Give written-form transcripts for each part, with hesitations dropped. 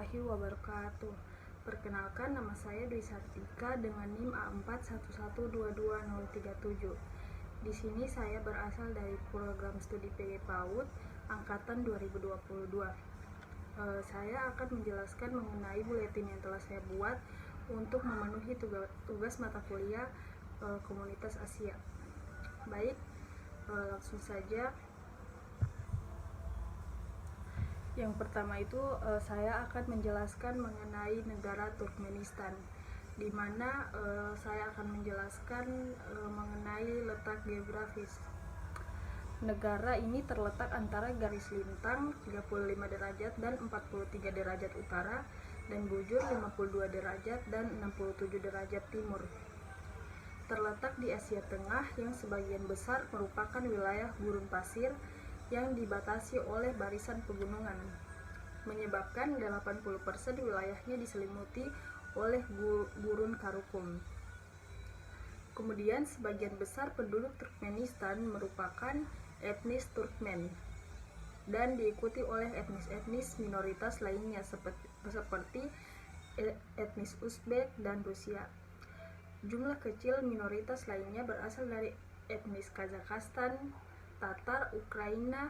warahmatullahi wabarakatuh. Perkenalkan, nama saya Dwi Sartika dengan NIM A411221037. Di sini saya berasal dari program studi PG PAUD angkatan 2022. Saya akan menjelaskan mengenai buletin yang telah saya buat untuk memenuhi tugas mata kuliah Komunitas Asia. Baik, langsung saja. Yang pertama itu saya akan menjelaskan mengenai negara Turkmenistan, di mana saya akan menjelaskan mengenai letak geografis. Negara ini terletak antara garis lintang 35 derajat dan 43 derajat utara dan bujur 52 derajat dan 67 derajat timur. Terletak di Asia Tengah yang sebagian besar merupakan wilayah gurun pasir yang dibatasi oleh barisan pegunungan, menyebabkan 80% wilayahnya diselimuti oleh gurun Karakum. Kemudian sebagian besar penduduk Turkmenistan merupakan etnis Turkmen dan diikuti oleh etnis-etnis minoritas lainnya seperti etnis Uzbek dan Rusia. Jumlah kecil minoritas lainnya berasal dari etnis Kazakhstan, Tatar, Ukraina,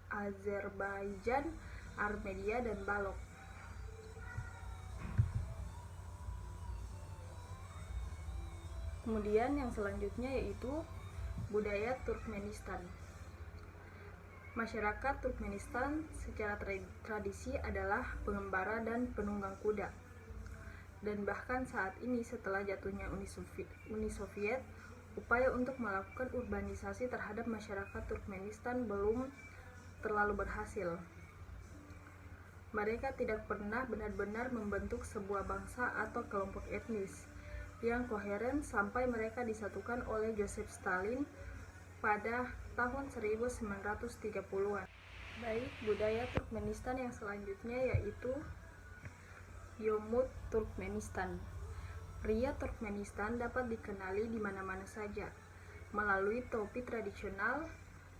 Azerbaijan, Armenia, dan Balok. Kemudian yang selanjutnya yaitu budaya Turkmenistan. Masyarakat Turkmenistan secara tradisi adalah pengembara dan penunggang kuda. Dan bahkan saat ini setelah jatuhnya Uni Soviet, upaya untuk melakukan urbanisasi terhadap masyarakat Turkmenistan belum terlalu berhasil. Mereka tidak pernah benar-benar membentuk sebuah bangsa atau kelompok etnis yang koheren sampai mereka disatukan oleh Joseph Stalin pada tahun 1930-an. Baik, budaya Turkmenistan yang selanjutnya yaitu Yomut Turkmenistan. Pria Turkmenistan dapat dikenali di mana-mana saja melalui topi tradisional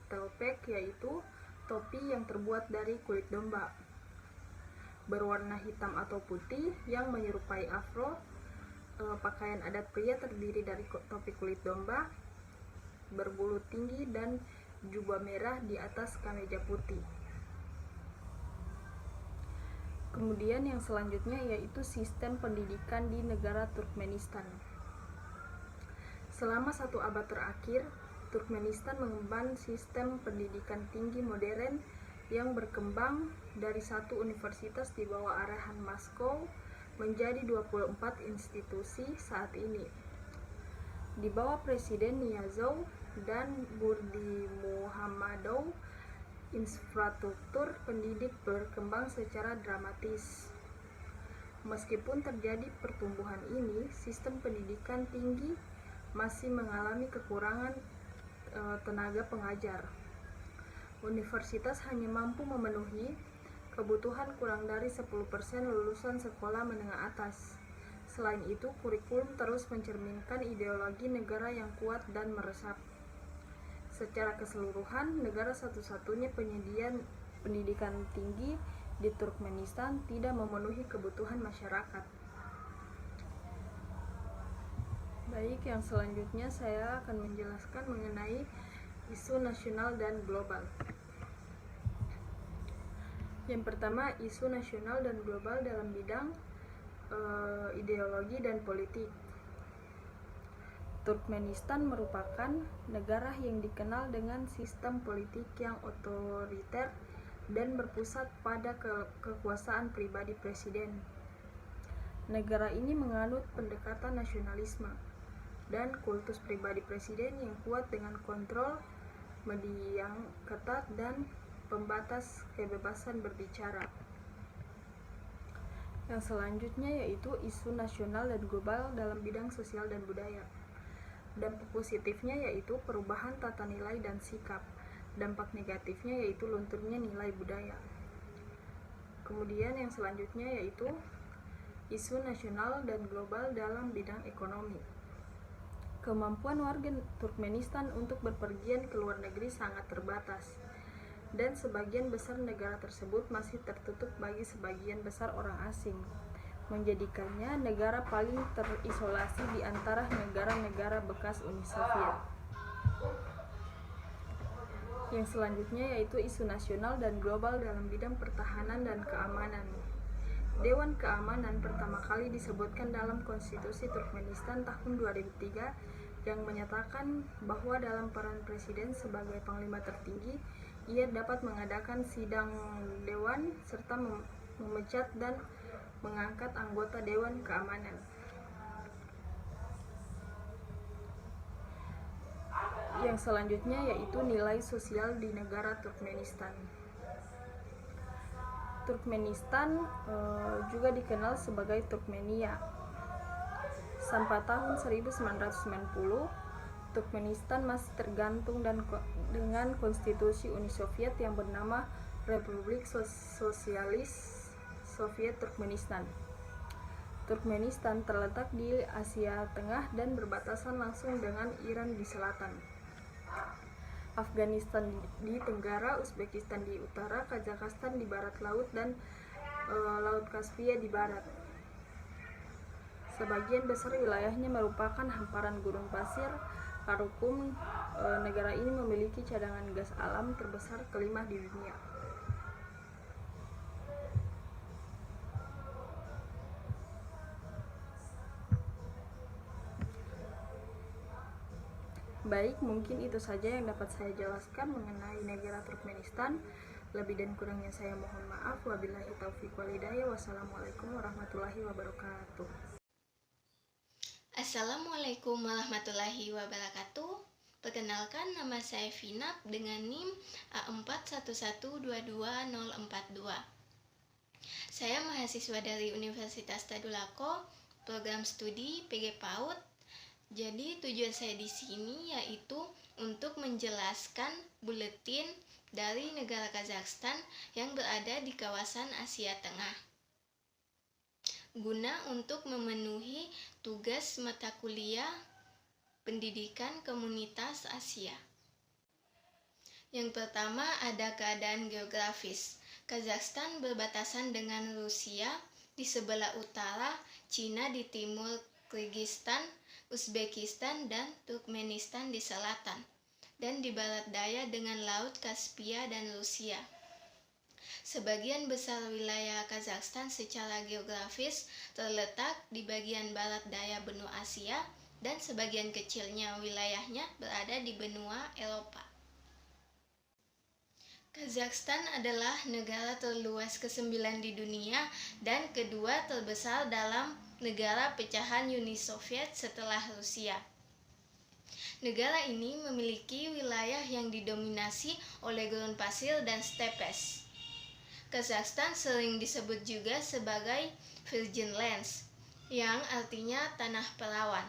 telpek, yaitu topi yang terbuat dari kulit domba berwarna hitam atau putih yang menyerupai afro. Pakaian adat pria terdiri dari topi kulit domba berbulu tinggi dan jubah merah di atas kemeja putih. Kemudian yang selanjutnya yaitu sistem pendidikan di negara Turkmenistan. Selama 1 abad terakhir, Turkmenistan mengemban sistem pendidikan tinggi modern yang berkembang dari satu universitas di bawah arahan Moskow menjadi 24 institusi saat ini. Di bawah Presiden Niyazov dan Berdimuhamedov, infrastruktur pendidik berkembang secara dramatis. Meskipun terjadi pertumbuhan ini, sistem pendidikan tinggi masih mengalami kekurangan tenaga pengajar. Universitas hanya mampu memenuhi kebutuhan kurang dari 10% lulusan sekolah menengah atas. Selain itu, kurikulum terus mencerminkan ideologi negara yang kuat dan meresap. Secara keseluruhan, negara satu-satunya penyedia pendidikan tinggi di Turkmenistan tidak memenuhi kebutuhan masyarakat. Baik, yang selanjutnya saya akan menjelaskan mengenai isu nasional dan global. Yang pertama, isu nasional dan global dalam bidang ideologi dan politik. Turkmenistan merupakan negara yang dikenal dengan sistem politik yang otoriter dan berpusat pada kekuasaan pribadi presiden. Negara ini menganut pendekatan nasionalisme dan kultus pribadi presiden yang kuat dengan kontrol media yang ketat dan pembatas kebebasan berbicara. Yang selanjutnya yaitu isu nasional dan global dalam bidang sosial dan budaya. Dampak positifnya yaitu perubahan tata nilai dan sikap. Dampak negatifnya yaitu lunturnya nilai budaya. Kemudian yang selanjutnya yaitu isu nasional dan global dalam bidang ekonomi. Kemampuan warga Turkmenistan untuk berpergian ke luar negeri sangat terbatas. dan sebagian besar negara tersebut masih tertutup bagi sebagian besar orang asing, menjadikannya negara paling terisolasi di antara negara-negara bekas Uni Soviet. Yang selanjutnya yaitu isu nasional dan global dalam bidang pertahanan dan keamanan. Dewan Keamanan pertama kali disebutkan dalam Konstitusi Turkmenistan tahun 2003 yang menyatakan bahwa dalam peran presiden sebagai panglima tertinggi, ia dapat mengadakan sidang dewan serta memecat dan mengangkat anggota Dewan Keamanan. Yang selanjutnya yaitu nilai sosial di negara Turkmenistan. Turkmenistan juga dikenal sebagai Turkmenia. Sampai tahun 1990, Turkmenistan masih tergantung dengan konstitusi Uni Soviet yang bernama Republik Sosialis Soviet Turkmenistan. Turkmenistan terletak di Asia Tengah dan berbatasan langsung dengan Iran di selatan, Afghanistan di tenggara, Uzbekistan di utara, Kazakhstan di barat laut, dan Laut Kaspia di barat. Sebagian besar wilayahnya merupakan hamparan gurun pasir. Karakum, negara ini memiliki cadangan gas alam terbesar kelima di dunia. Baik, mungkin itu saja yang dapat saya jelaskan mengenai negara Turkmenistan. Lebih dan kurangnya saya mohon maaf. Wabillahi taufiq wal hidayah. Wassalamualaikum warahmatullahi wabarakatuh. Assalamualaikum warahmatullahi wabarakatuh. Perkenalkan, nama saya Vinap dengan NIM A41122042. Saya mahasiswa dari Universitas Tadulako, program studi PG PAUD. Jadi tujuan saya di sini yaitu untuk menjelaskan buletin dari negara Kazakhstan yang berada di kawasan Asia Tengah, guna untuk memenuhi tugas mata kuliah pendidikan komunitas Asia. Yang pertama ada keadaan geografis. Kazakhstan berbatasan dengan Rusia di sebelah utara, Cina di timur, Kyrgyzstan, Uzbekistan, dan Turkmenistan di selatan, dan di barat daya dengan Laut Kaspia dan Rusia. Sebagian besar wilayah Kazakhstan secara geografis terletak di bagian barat daya benua Asia, dan sebagian kecilnya wilayahnya berada di benua Eropa. Kazakhstan adalah negara terluas ke-9 di dunia dan kedua terbesar dalam negara pecahan Uni Soviet setelah Rusia. Negara ini memiliki wilayah yang didominasi oleh gurun pasir dan stepes. Kazakhstan sering disebut juga sebagai Virgin Lands, yang artinya tanah perawan.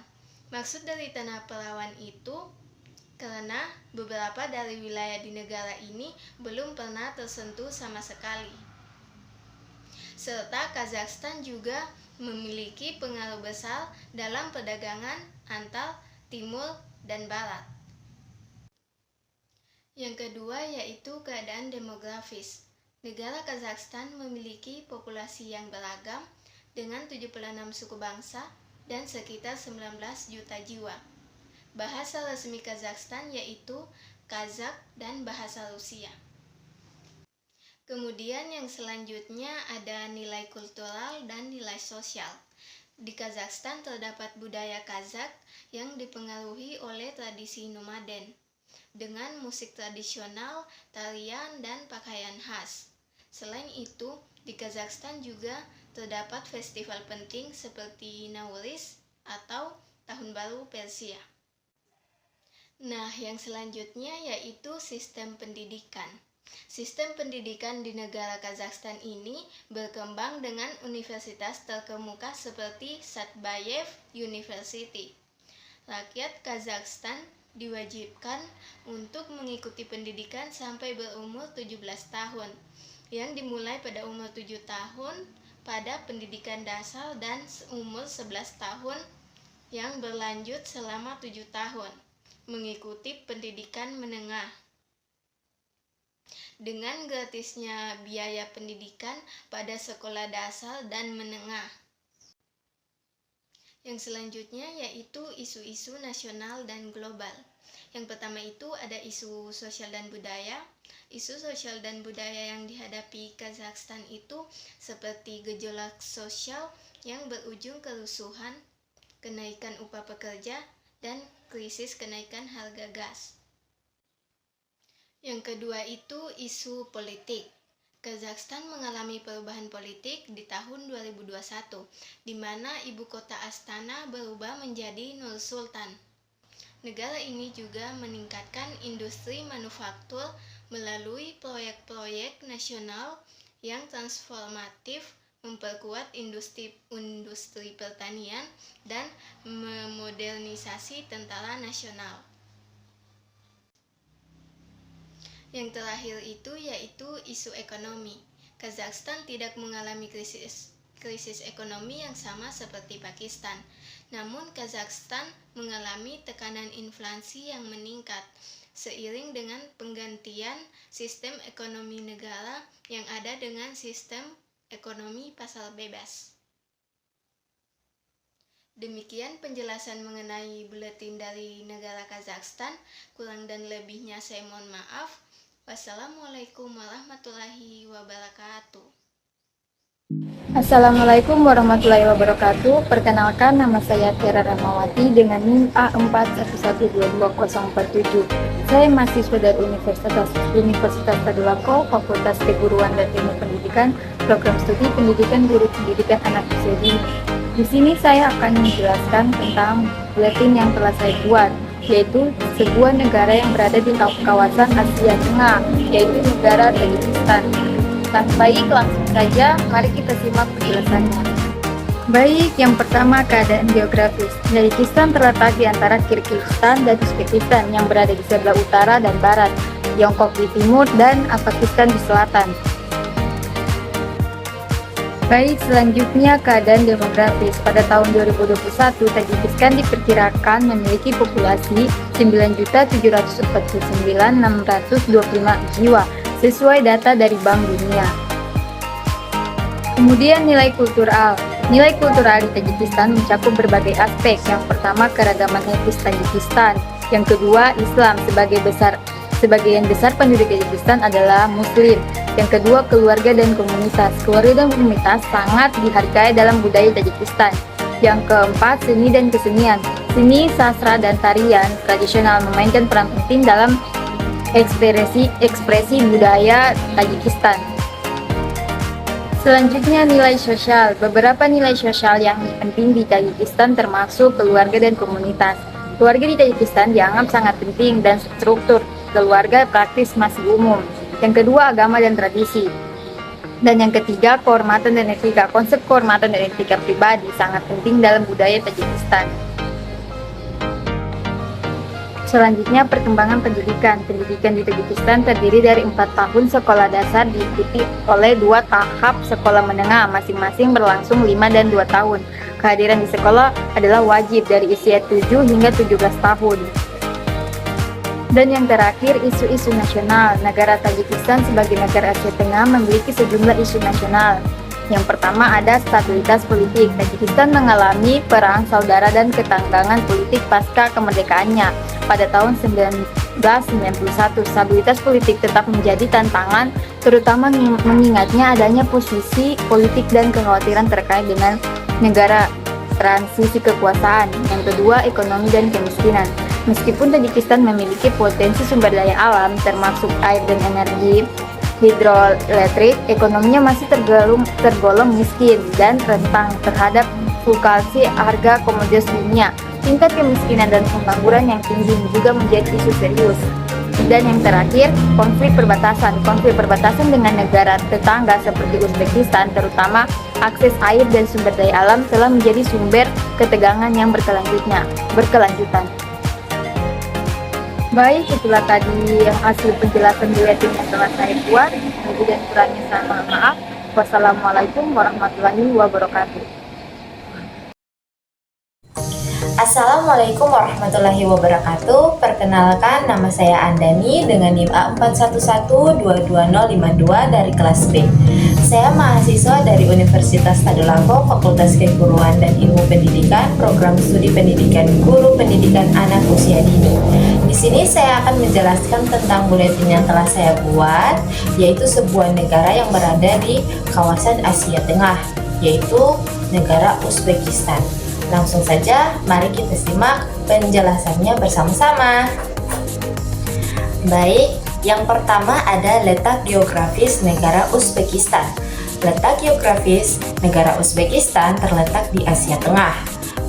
Maksud dari tanah perawan itu karena beberapa dari wilayah di negara ini belum pernah tersentuh sama sekali. Serta Kazakhstan juga memiliki pengaruh besar dalam perdagangan antar timur dan barat. Yang kedua yaitu keadaan demografis. Negara Kazakhstan memiliki populasi yang beragam dengan 76 suku bangsa dan sekitar 19 juta jiwa. Bahasa resmi Kazakhstan yaitu Kazakh dan bahasa Rusia. Kemudian yang selanjutnya ada nilai kultural dan nilai sosial. Di Kazakhstan terdapat budaya Kazakh yang dipengaruhi oleh tradisi nomaden, dengan musik tradisional, tarian, dan pakaian khas. Selain itu, di Kazakhstan juga terdapat festival penting seperti Nowruz atau Tahun Baru Persia. Nah, yang selanjutnya yaitu sistem pendidikan. Sistem pendidikan di negara Kazakhstan ini berkembang dengan universitas terkemuka seperti Satbayev University. Rakyat Kazakhstan diwajibkan untuk mengikuti pendidikan sampai berumur 17 tahun, yang dimulai pada umur 7 tahun pada pendidikan dasar dan umur 11 tahun yang berlanjut selama 7 tahun mengikuti pendidikan menengah. dengan gratisnya biaya pendidikan pada sekolah dasar dan menengah. Yang selanjutnya yaitu isu-isu nasional dan global. Yang pertama itu ada isu sosial dan budaya. Isu sosial dan budaya yang dihadapi Kazakhstan itu seperti gejolak sosial yang berujung kerusuhan, kenaikan upah pekerja, dan krisis kenaikan harga gas. Yang kedua itu isu politik. Kazakhstan mengalami perubahan politik di tahun 2021, di mana ibu kota Astana berubah menjadi Nur Sultan. Negara ini juga meningkatkan industri manufaktur melalui proyek-proyek nasional yang transformatif, memperkuat industri pertanian, dan memodernisasi tentara nasional. Yang terakhir itu yaitu isu ekonomi. Kazakhstan tidak mengalami krisis ekonomi yang sama seperti Pakistan. Namun Kazakhstan mengalami tekanan inflasi yang meningkat seiring dengan penggantian sistem ekonomi negara yang ada dengan sistem ekonomi pasar bebas. Demikian penjelasan mengenai buletin dari negara Kazakhstan. Kurang dan lebihnya saya mohon maaf. Wassalamualaikum warahmatullahi wabarakatuh. Assalamualaikum warahmatullahi wabarakatuh. Perkenalkan, nama saya Tiara Ramawati dengan NIM A41122047. Saya mahasiswa dari Universitas Tadulako, Fakultas Keguruan dan Ilmu Pendidikan, Program Studi Pendidikan Guru Pendidikan Anak Usia Dini. Di sini saya akan menjelaskan tentang buletin yang telah saya buat, yaitu sebuah negara yang berada di kawasan Asia Tengah, yaitu negara Tajikistan. Baik, langsung saja, mari kita simak penjelasannya. Baik, yang pertama keadaan geografis. Tajikistan terletak di antara Kirgistan dan Uzbekistan yang berada di sebelah utara dan barat, Tiongkok di timur, dan Pakistan di selatan. Baik, selanjutnya keadaan demografis. Pada tahun 2021, Tajikistan diperkirakan memiliki populasi 9.749.625 jiwa, sesuai data dari Bank Dunia. Kemudian nilai kultural. Nilai kultural di Tajikistan mencakup berbagai aspek. Yang pertama, keragaman etnis Tajikistan. Yang kedua, Islam. Sebagian besar penduduk Tajikistan adalah Muslim. Yang kedua, keluarga dan komunitas. Keluarga dan komunitas sangat dihargai dalam budaya Tajikistan. Yang keempat, seni dan kesenian. Seni, sastra, dan tarian tradisional memainkan peran penting dalam ekspresi budaya Tajikistan. Selanjutnya, nilai sosial. Beberapa nilai sosial yang penting di Tajikistan termasuk keluarga dan komunitas. Keluarga di Tajikistan dianggap sangat penting dan struktur keluarga praktis masih umum. Yang kedua, agama dan tradisi. Dan yang ketiga, kehormatan dan etika. Konsep kehormatan dan etika pribadi sangat penting dalam budaya Tajikistan. Selanjutnya, perkembangan pendidikan. Pendidikan di Tajikistan terdiri dari 4 tahun sekolah dasar diikuti oleh 2 tahap sekolah menengah, masing-masing berlangsung 5 dan 2 tahun. Kehadiran di sekolah adalah wajib dari usia 7 hingga 17 tahun. Dan yang terakhir, isu-isu nasional. Negara Tajikistan sebagai negara Asia Tengah memiliki sejumlah isu nasional. Yang pertama ada stabilitas politik. Tajikistan mengalami perang saudara dan ketanggangan politik pasca kemerdekaannya pada tahun 1991. Stabilitas politik tetap menjadi tantangan, terutama mengingatnya adanya posisi politik dan kekhawatiran terkait dengan negara transisi kekuasaan. Yang kedua, ekonomi dan kemiskinan. Meskipun Tajikistan memiliki potensi sumber daya alam termasuk air dan energi hidroelektrik, ekonominya masih tergolong miskin dan rentan terhadap fluktuasi harga komoditas dunia. Tingkat kemiskinan dan pengangguran yang tinggi juga menjadi isu serius. Dan yang terakhir, konflik perbatasan. Konflik perbatasan dengan negara tetangga seperti Uzbekistan, terutama akses air dan sumber daya alam, telah menjadi sumber ketegangan yang berkelanjutan. Baik, itulah tadi hasil penjelasan buletin yang telah saya buat. Lebih dan kurangnya saya mohon maaf. Wassalamualaikum warahmatullahi wabarakatuh. Assalamualaikum warahmatullahi wabarakatuh. Perkenalkan, nama saya Andani dengan NIM A41122052 dari kelas B. Saya mahasiswa dari Universitas Tadulako, Fakultas Keguruan dan Ilmu Pendidikan, Program Studi Pendidikan Guru Pendidikan Anak Usia Dini. Di sini saya akan menjelaskan tentang buletin yang telah saya buat, yaitu sebuah negara yang berada di kawasan Asia Tengah, yaitu negara Uzbekistan. Langsung saja, mari kita simak penjelasannya bersama-sama. Baik, yang pertama ada letak geografis negara Uzbekistan. Letak geografis negara Uzbekistan terletak di Asia Tengah.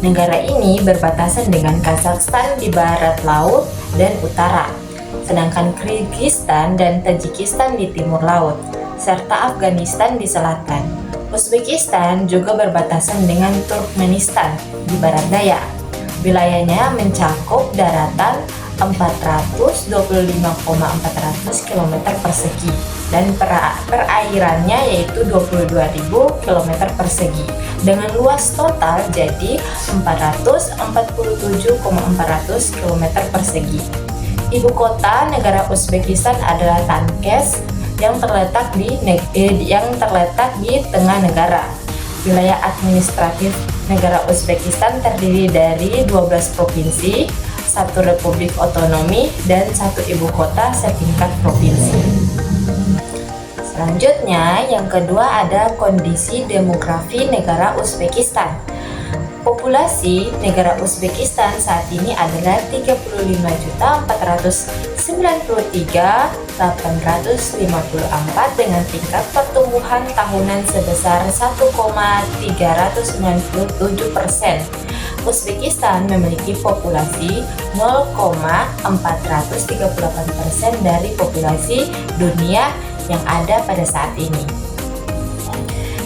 Negara ini berbatasan dengan Kazakhstan di barat laut dan utara, sedangkan Kyrgyzstan dan Tajikistan di timur laut, serta Afghanistan di selatan. Uzbekistan juga berbatasan dengan Turkmenistan di barat daya. Wilayahnya mencakup daratan 425,400 km persegi dan perairannya yaitu 22.000 km persegi dengan luas total jadi 447,400 km persegi. Ibu kota negara Uzbekistan adalah Tankes yang terletak di tengah negara. Wilayah administratif negara Uzbekistan terdiri dari 12 provinsi, 1 republik otonomi, dan 1 ibu kota setingkat provinsi. Selanjutnya, yang kedua ada kondisi demografi negara Uzbekistan. Populasi negara Uzbekistan saat ini adalah 35.493.854 dengan tingkat pertumbuhan tahunan sebesar 1,397%. Uzbekistan memiliki populasi 0,438% dari populasi dunia yang ada pada saat ini.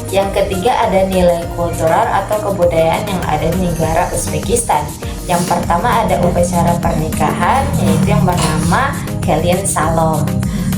Yang ketiga ada nilai kultural atau kebudayaan yang ada di negara Uzbekistan. Yang pertama ada upacara pernikahan, yaitu yang bernama Kalian Salom.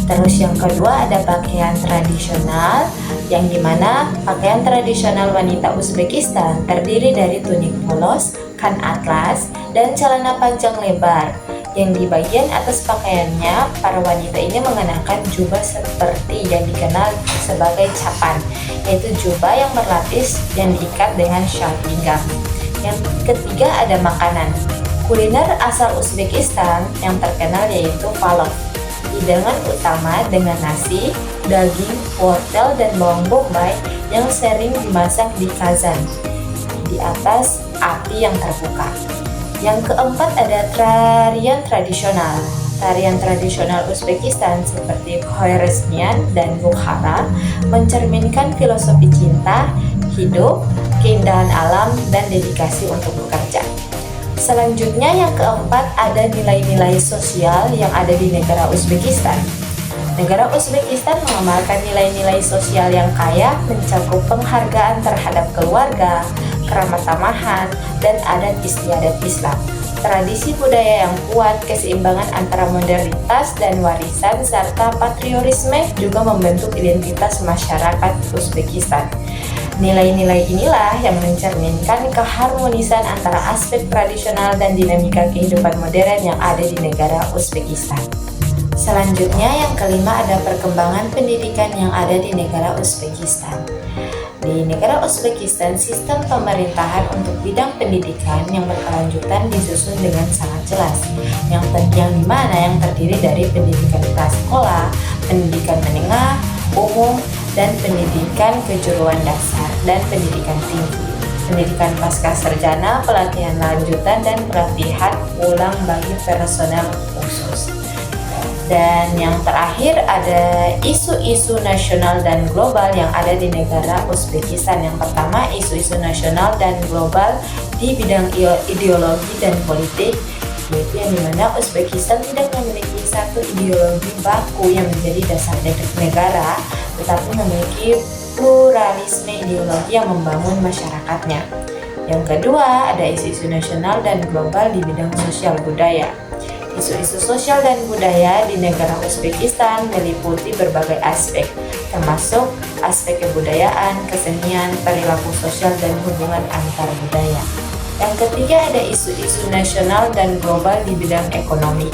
Terus yang kedua ada pakaian tradisional, yang dimana pakaian tradisional wanita Uzbekistan terdiri dari tunik polos, kan atlas, dan celana panjang lebar. Yang di bagian atas pakaiannya, para wanita ini mengenakan jubah seperti yang dikenal sebagai capan, yaitu jubah yang berlapis yang diikat dengan syal pinggang. Yang ketiga ada makanan. Kuliner asal Uzbekistan yang terkenal yaitu palov. Hidangan utama dengan nasi, daging, wortel, dan bawang bombay yang sering dimasak di kazan di atas api yang terbuka. Yang keempat ada tarian tradisional. Tarian tradisional Uzbekistan seperti Khwarezmian dan Bukhara mencerminkan filosofi cinta, hidup, keindahan alam, dan dedikasi untuk bekerja. Selanjutnya yang keempat ada nilai-nilai sosial yang ada di negara Uzbekistan. Negara Uzbekistan mengamalkan nilai-nilai sosial yang kaya, mencakup penghargaan terhadap keluarga, keramah tamahan, dan adat istiadat Islam. Tradisi budaya yang kuat, keseimbangan antara modernitas dan warisan, serta patriotisme juga membentuk identitas masyarakat Uzbekistan. Nilai-nilai inilah yang mencerminkan keharmonisan antara aspek tradisional dan dinamika kehidupan modern yang ada di negara Uzbekistan. Selanjutnya yang kelima ada perkembangan pendidikan yang ada di negara Uzbekistan. Di negara Uzbekistan, sistem pemerintahan untuk bidang pendidikan yang berkelanjutan disusun dengan sangat jelas, yang dimana yang terdiri dari pendidikan prasekolah, pendidikan menengah, umum, dan pendidikan kejuruan dasar dan pendidikan tinggi, pendidikan pasca sarjana, pelatihan lanjutan, dan pelatihan ulang bagi personel khusus. Dan yang terakhir ada isu-isu nasional dan global yang ada di negara Uzbekistan. Yang pertama, isu-isu nasional dan global di bidang ideologi dan politik, yaitu yang dimana Uzbekistan tidak memiliki satu ideologi baku yang menjadi dasar negara, tetapi memiliki pluralisme ideologi yang membangun masyarakatnya. Yang kedua, ada isu-isu nasional dan global di bidang sosial budaya. Isu-isu sosial dan budaya di negara Uzbekistan meliputi berbagai aspek, termasuk aspek kebudayaan, kesenian, perilaku sosial, dan hubungan antar budaya. Yang ketiga ada isu-isu nasional dan global di bidang ekonomi.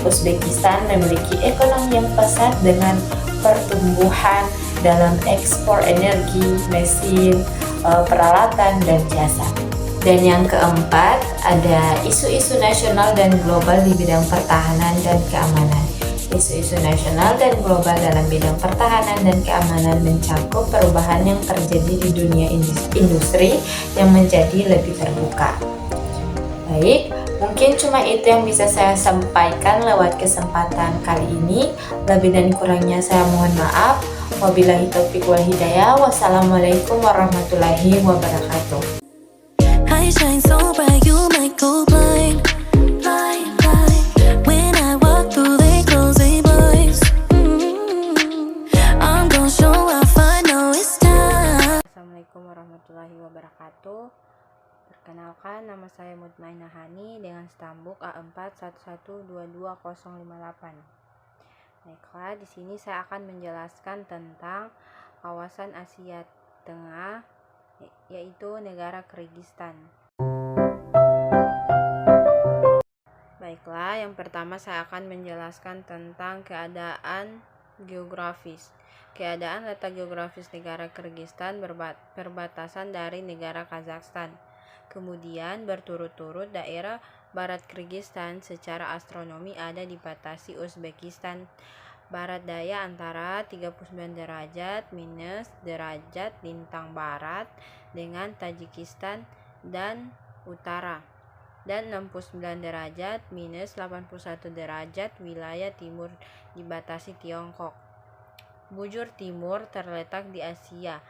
Uzbekistan memiliki ekonomi yang pesat dengan pertumbuhan dalam ekspor energi, mesin, peralatan, dan jasa. Dan yang keempat ada isu-isu nasional dan global di bidang pertahanan dan keamanan. Isu-isu nasional dan global dalam bidang pertahanan dan keamanan mencakup perubahan yang terjadi di dunia industri yang menjadi lebih terbuka. Baik, mungkin cuma itu yang bisa saya sampaikan lewat kesempatan kali ini. Lebih dan kurangnya saya mohon maaf. Wabillahi taufiq wal hidayah. Wassalamualaikum warahmatullahi wabarakatuh. I shine so bright, you might go blind. When I walk through, they close their blinds. I'm gonna show off, I know it's time. Assalamualaikum warahmatullahi wabarakatuh. Perkenalkan, nama saya Mutmainah Hani dengan stambuk A411222058. Baiklah, di sini saya akan menjelaskan tentang kawasan Asia Tengah, yaitu negara Kyrgyzstan. Baiklah, yang pertama saya akan menjelaskan tentang keadaan geografis. Keadaan letak geografis negara Kyrgyzstan berbatasan dari negara Kazakhstan. Kemudian berturut-turut daerah barat Kyrgyzstan secara astronomi ada dibatasi Uzbekistan barat daya antara 39 derajat minus derajat lintang barat dengan Tajikistan dan utara, dan 69 derajat minus 81 derajat wilayah timur dibatasi Tiongkok. Bujur timur terletak di Asia.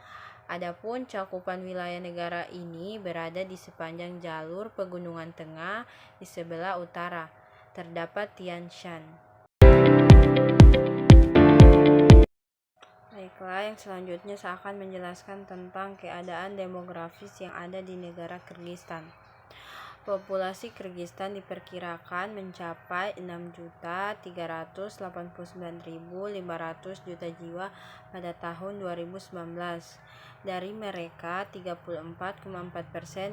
Adapun cakupan wilayah negara ini berada di sepanjang jalur pegunungan tengah di sebelah utara. Terdapat Tian Shan. Baiklah, yang selanjutnya saya akan menjelaskan tentang keadaan demografis yang ada di negara Kyrgyzstan. Populasi Kyrgyzstan diperkirakan mencapai 6.389.500 juta jiwa pada tahun 2019. Dari mereka, 34,4%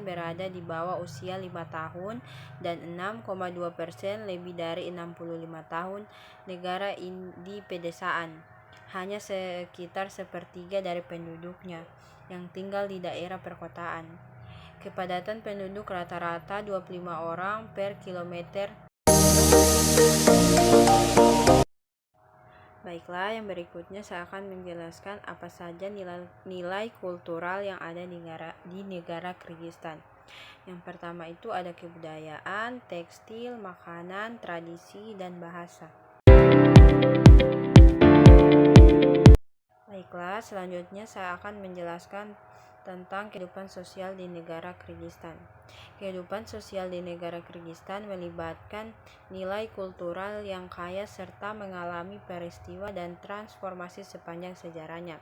berada di bawah usia 5 tahun dan 6,2% lebih dari 65 tahun negara di pedesaan. Hanya sekitar sepertiga dari penduduknya yang tinggal di daerah perkotaan. Kepadatan penduduk rata-rata 25 orang per kilometer. Baiklah, yang berikutnya saya akan menjelaskan apa saja nilai kultural yang ada di negara Kyrgyzstan. Yang pertama itu ada kebudayaan, tekstil, makanan, tradisi, dan bahasa. Baiklah, selanjutnya saya akan menjelaskan tentang kehidupan sosial di negara Kyrgyzstan. Kehidupan sosial di negara Kyrgyzstan melibatkan nilai kultural yang kaya serta mengalami peristiwa dan transformasi sepanjang sejarahnya.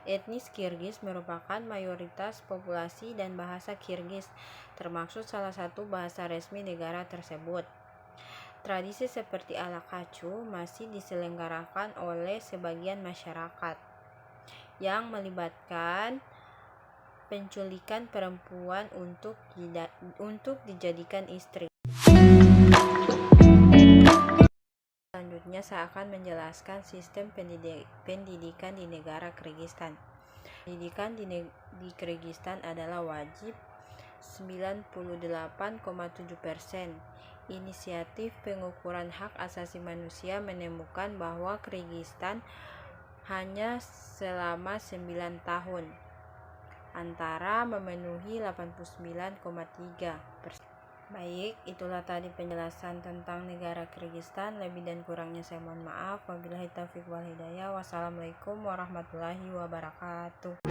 Etnis Kirgiz merupakan mayoritas populasi dan bahasa Kirgiz termasuk salah satu bahasa resmi negara tersebut. Tradisi seperti ala kacu masih diselenggarakan oleh sebagian masyarakat yang melibatkan penculikan perempuan untuk dijadikan istri. Selanjutnya saya akan menjelaskan sistem pendidikan di negara Kyrgyzstan. Pendidikan di Kyrgyzstan adalah wajib 98,7%. Inisiatif pengukuran hak asasi manusia menemukan bahwa Kyrgyzstan hanya selama 9 tahun antara memenuhi 89,3%. Baik, itulah tadi penjelasan tentang negara Kyrgyzstan. Lebih dan kurangnya saya mohon maaf. Wabillahi taufiq wal hidayah. Wassalamualaikum warahmatullahi wabarakatuh.